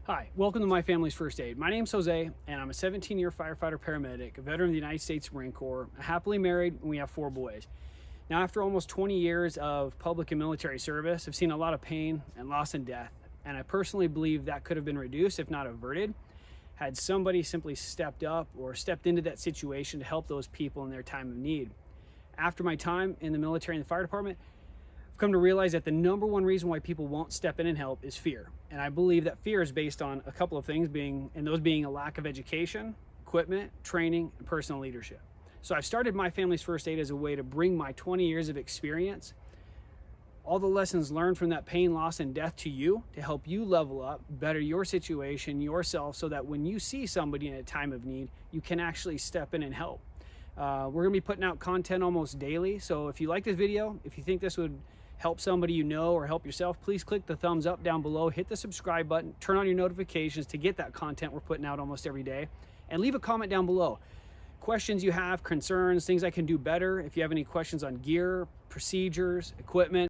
Hi, welcome to My Family's First Aid. My name's Jose, and I'm a 17-year firefighter paramedic, a veteran of the United States Marine Corps, happily married, and we have 4 boys. Now, after almost 20 years of public and military service, I've seen a lot of pain and loss and death, and I personally believe that could have been reduced, if not averted, had somebody simply stepped up or stepped into that situation to help those people in their time of need. After my time in the military and the fire department, I've come to realize that the number one reason why people won't step in and help is fear. And I believe that fear is based on a couple of things, being a lack of education, equipment, training, and personal leadership. So I've started My Family's First Aid as a way to bring my 20 years of experience, all the lessons learned from that pain, loss, and death to you to help you level up, better your situation, yourself, so that when you see somebody in a time of need, you can actually step in and help. We're going to be putting out content almost daily. So if you like this video, if you think this would help somebody you know or help yourself, please click the thumbs up down below, hit the subscribe button, turn on your notifications to get that content we're putting out almost every day, and leave a comment down below. Questions you have, concerns, things I can do better. If you have any questions on gear, procedures, equipment,